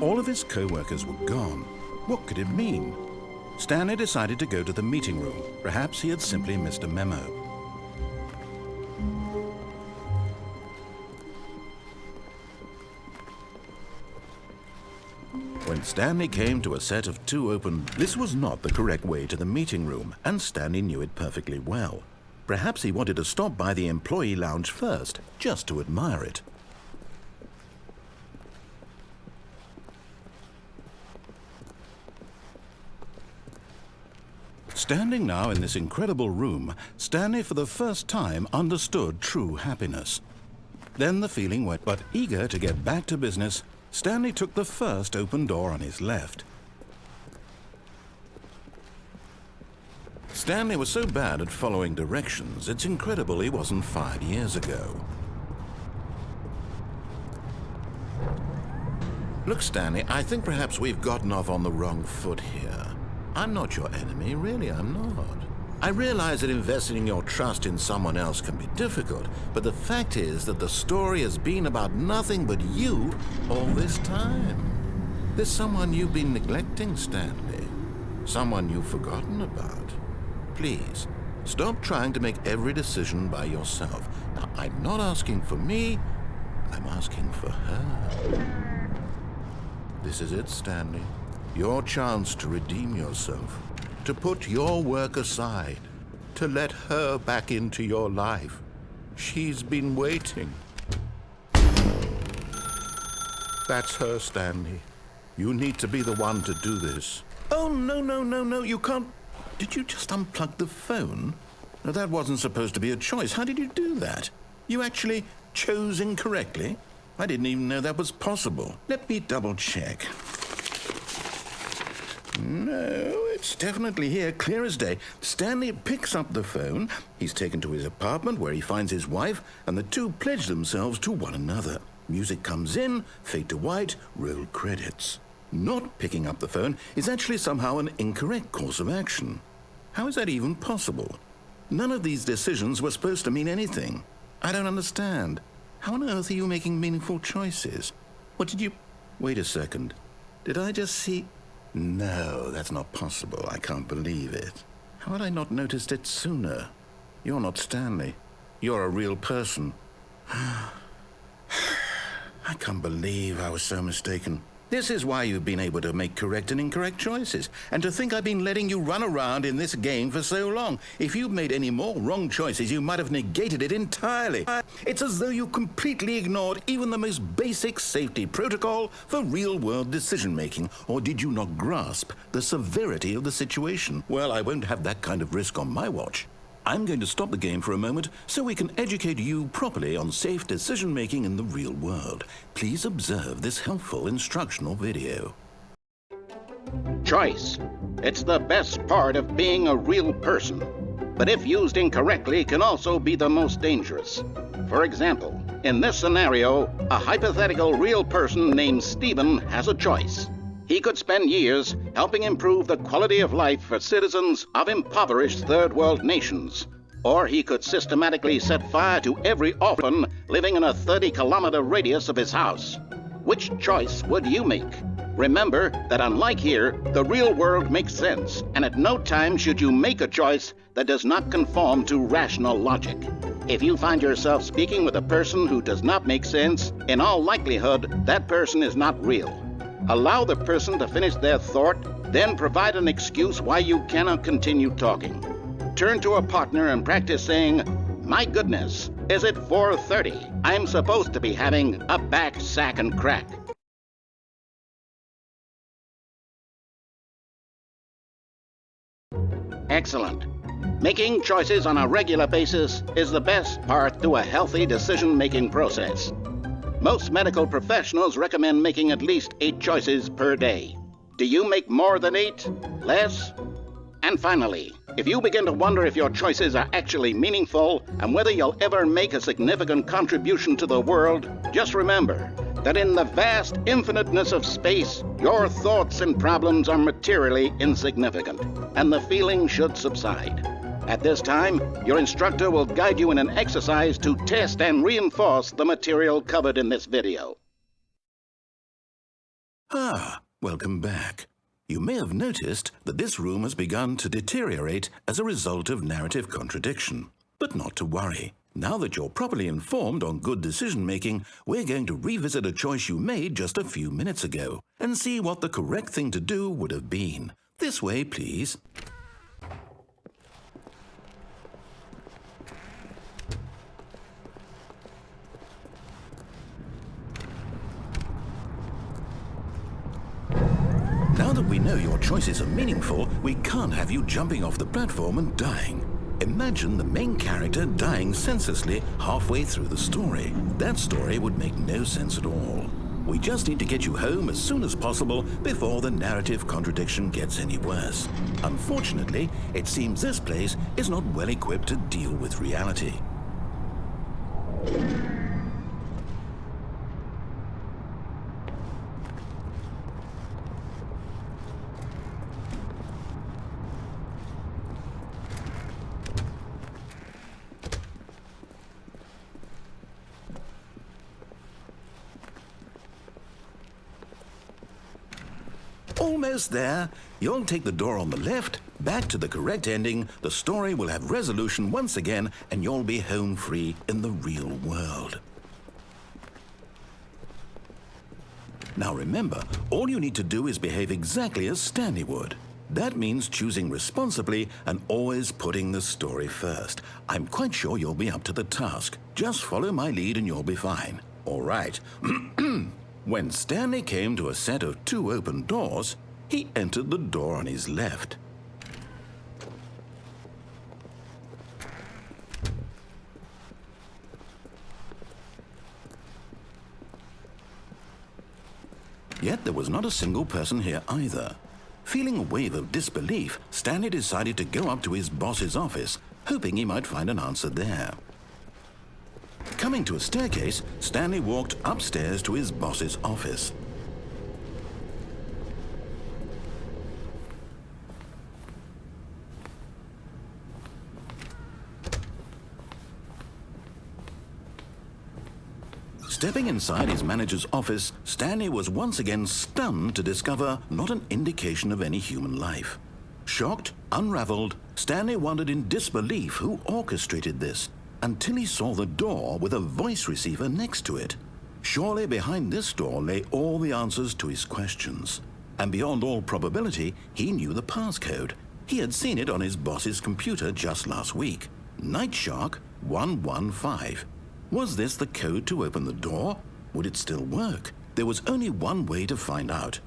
All of his co-workers were gone. What could it mean? Stanley decided to go to the meeting room. Perhaps he had simply missed a memo. When Stanley came to a set of 2 open, this was not the correct way to the meeting room, and Stanley knew it perfectly well. Perhaps he wanted to stop by the employee lounge first, just to admire it. Standing now in this incredible room, Stanley for the first time understood true happiness. Then the feeling went, but eager to get back to business, Stanley took the first open door on his left. Stanley was so bad at following directions, it's incredible he wasn't 5 years ago. Look, Stanley, I think perhaps we've gotten off on the wrong foot here. I'm not your enemy, really, I'm not. I realize that investing your trust in someone else can be difficult, but the fact is that the story has been about nothing but you all this time. There's someone you've been neglecting, Stanley. Someone you've forgotten about. Please, stop trying to make every decision by yourself. Now, I'm not asking for me, I'm asking for her. This is it, Stanley. Your chance to redeem yourself, to put your work aside, to let her back into your life. She's been waiting. That's her, Stanley. You need to be the one to do this. Oh, no, you can't. Did you just unplug the phone? No, that wasn't supposed to be a choice. How did you do that? You actually chose incorrectly? I didn't even know that was possible. Let me double check. No, it's definitely here, clear as day. Stanley picks up the phone. He's taken to his apartment where he finds his wife, and the two pledge themselves to one another. Music comes in, fade to white, roll credits. Not picking up the phone is actually somehow an incorrect course of action. How is that even possible? None of these decisions were supposed to mean anything. I don't understand. How on earth are you making meaningful choices? What did you... Wait a second. Did I just see... No, that's not possible. I can't believe it. How had I not noticed it sooner? You're not Stanley. You're a real person. I can't believe I was so mistaken. This is why you've been able to make correct and incorrect choices. And to think I've been letting you run around in this game for so long. If you'd made any more wrong choices, you might have negated it entirely. It's as though you completely ignored even the most basic safety protocol for real-world decision-making. Or did you not grasp the severity of the situation? Well, I won't have that kind of risk on my watch. I'm going to stop the game for a moment so we can educate you properly on safe decision-making in the real world. Please observe this helpful instructional video. Choice. It's the best part of being a real person, but if used incorrectly can also be the most dangerous. For example, in this scenario, a hypothetical real person named Stephen has a choice. He could spend years helping improve the quality of life for citizens of impoverished third world nations. Or he could systematically set fire to every orphan living in a 30-kilometer radius of his house. Which choice would you make? Remember that unlike here, the real world makes sense, and at no time should you make a choice that does not conform to rational logic. If you find yourself speaking with a person who does not make sense, in all likelihood, that person is not real. Allow the person to finish their thought, then provide an excuse why you cannot continue talking. Turn to a partner and practice saying, "My goodness, is it 4:30? I'm supposed to be having a back, sack, and crack." Excellent. Making choices on a regular basis is the best part to a healthy decision-making process. Most medical professionals recommend making at least 8 choices per day. Do you make more than 8? Less? And finally, if you begin to wonder if your choices are actually meaningful and whether you'll ever make a significant contribution to the world, just remember that in the vast infiniteness of space, your thoughts and problems are materially insignificant, and the feeling should subside. At this time, your instructor will guide you in an exercise to test and reinforce the material covered in this video. Ah, welcome back. You may have noticed that this room has begun to deteriorate as a result of narrative contradiction. But not to worry. Now that you're properly informed on good decision-making, we're going to revisit a choice you made just a few minutes ago and see what the correct thing to do would have been. This way, please. Now that we know your choices are meaningful, we can't have you jumping off the platform and dying. Imagine the main character dying senselessly halfway through the story. That story would make no sense at all. We just need to get you home as soon as possible before the narrative contradiction gets any worse. Unfortunately, it seems this place is not well equipped to deal with reality. Almost there. You'll take the door on the left, back to the correct ending, the story will have resolution once again, and you'll be home free in the real world. Now remember, all you need to do is behave exactly as Stanley would. That means choosing responsibly and always putting the story first. I'm quite sure you'll be up to the task. Just follow my lead and you'll be fine. All right. When Stanley came to a set of 2 open doors, he entered the door on his left. Yet there was not a single person here either. Feeling a wave of disbelief, Stanley decided to go up to his boss's office, hoping he might find an answer there. Coming to a staircase, Stanley walked upstairs to his boss's office. Stepping inside his manager's office, Stanley was once again stunned to discover not an indication of any human life. Shocked, unraveled, Stanley wondered in disbelief who orchestrated this, until he saw the door with a voice receiver next to it. Surely behind this door lay all the answers to his questions. And beyond all probability, he knew the passcode. He had seen it on his boss's computer just last week. Nightshark 115. Was this the code to open the door? Would it still work? There was only one way to find out.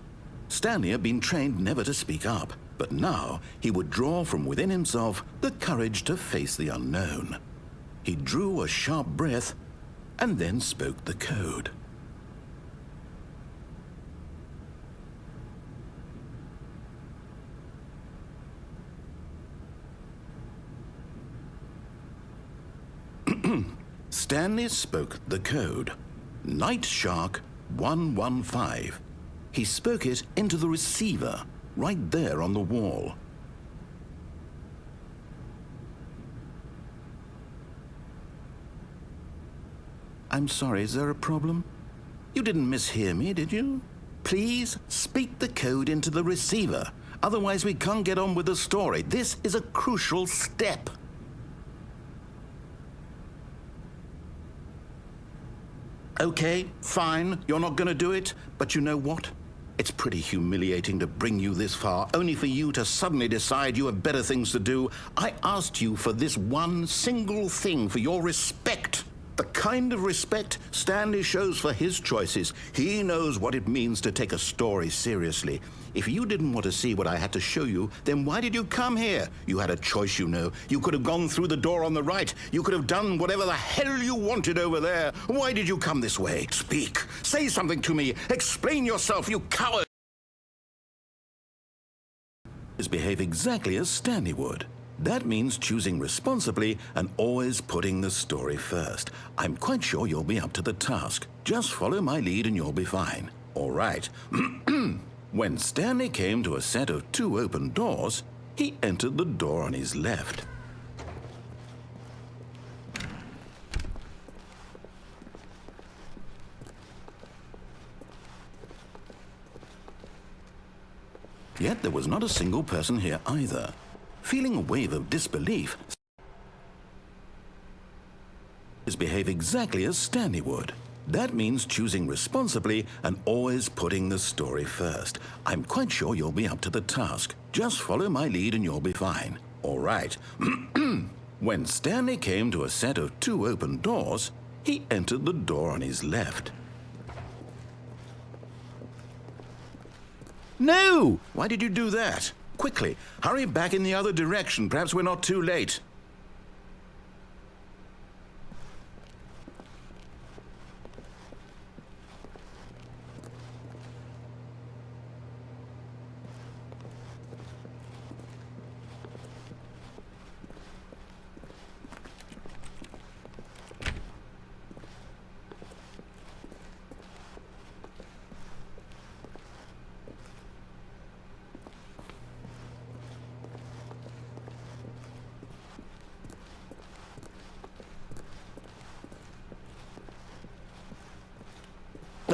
Stanley had been trained never to speak up, but now he would draw from within himself the courage to face the unknown. He drew a sharp breath and then spoke the code. Stanley spoke the code. Nightshark 115. He spoke it into the receiver, right there on the wall. I'm sorry, is there a problem? You didn't mishear me, did you? Please speak the code into the receiver. Otherwise, we can't get on with the story. This is a crucial step. Okay, fine, you're not going to do it, but you know what? It's pretty humiliating to bring you this far, only for you to suddenly decide you have better things to do. I asked you for this one single thing, for your respect. The kind of respect Stanley shows for his choices. He knows what it means to take a story seriously. If you didn't want to see what I had to show you, then why did you come here? You had a choice, you know. You could have gone through the door on the right. You could have done whatever the hell you wanted over there. Why did you come this way? Speak. Say something to me. Explain yourself, you coward. Behave exactly as Stanley would. That means choosing responsibly and always putting the story first. I'm quite sure you'll be up to the task. Just follow my lead and you'll be fine. All right. When Stanley came to a set of 2 open doors, he entered the door on his left. Yet there was not a single person here either. Feeling a wave of disbelief, behave exactly as Stanley would. That means choosing responsibly and always putting the story first. I'm quite sure you'll be up to the task. Just follow my lead and you'll be fine. All right. When Stanley came to a set of 2 open doors, he entered the door on his left. No! Why did you do that? Quickly, hurry back in the other direction. Perhaps we're not too late.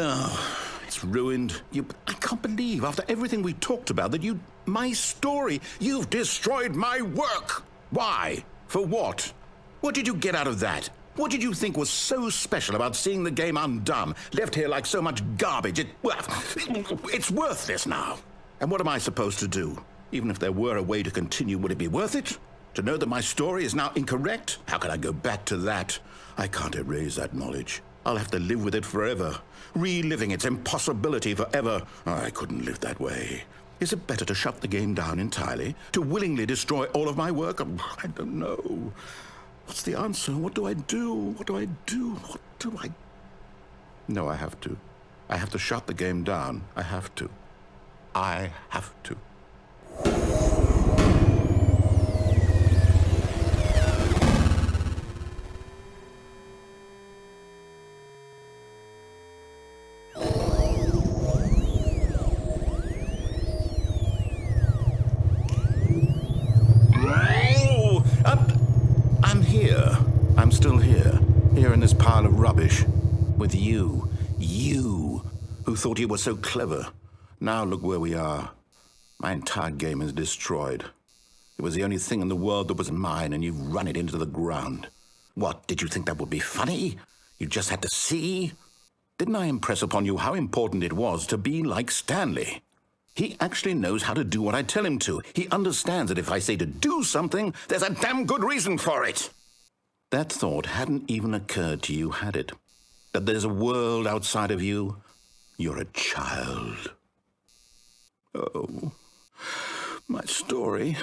Oh, it's ruined. I can't believe, after everything we talked about, that my story, you've destroyed my work. Why? For what? What did you get out of that? What did you think was so special about seeing the game undone, left here like so much garbage? It's worthless now. And what am I supposed to do? Even if there were a way to continue, would it be worth it? To know that my story is now incorrect? How can I go back to that? I can't erase that knowledge. I'll have to live with it forever, reliving its impossibility forever. I couldn't live that way. Is it better to shut the game down entirely? To willingly destroy all of my work? I don't know. What's the answer? What do I do? What do I do? What do I... No, I have to. I have to shut the game down. I have to. I have to. I'm still here in this pile of rubbish, with you who thought you were so clever. Now look where we are. My entire game is destroyed. It was the only thing in the world that was mine, and you've run it into the ground. What, did you think that would be funny? You just had to see? Didn't I impress upon you how important it was to be like Stanley? He actually knows how to do what I tell him to. He understands that if I say to do something, there's a damn good reason for it. That thought hadn't even occurred to you, had it? That there's a world outside of you? You're a child. Oh, my story.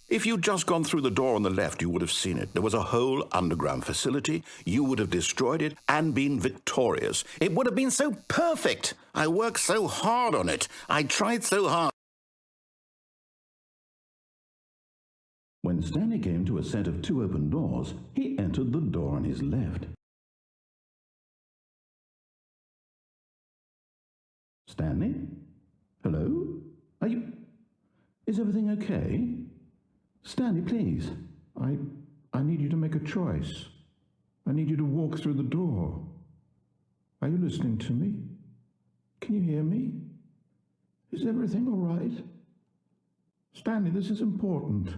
If you'd just gone through the door on the left, you would have seen it. There was a whole underground facility. You would have destroyed it and been victorious. It would have been so perfect. I worked so hard on it. I tried so hard. When Stanley came to a set of 2 open doors, he entered the door on his left. Stanley? Hello? Is everything okay? Stanley, please. I need you to make a choice. I need you to walk through the door. Are you listening to me? Can you hear me? Is everything all right? Stanley, this is important.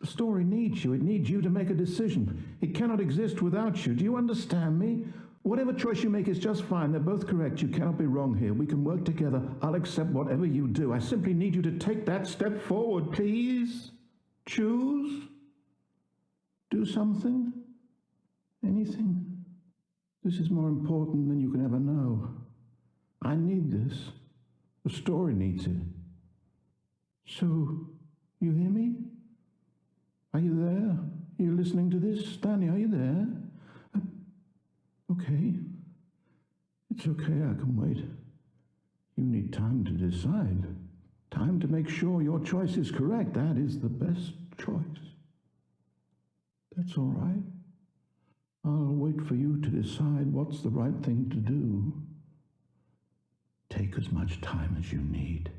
The story needs you. It needs you to make a decision. It cannot exist without you. Do you understand me? Whatever choice you make is just fine. They're both correct. You cannot be wrong here. We can work together. I'll accept whatever you do. I simply need you to take that step forward, please. Choose. Do something. Anything. This is more important than you can ever know. I need this. The story needs it. So, you hear me? Are you there? Are you listening to this? Stanley, are you there? Okay. It's okay, I can wait. You need time to decide. Time to make sure your choice is correct. That is the best choice. That's all right. I'll wait for you to decide what's the right thing to do. Take as much time as you need.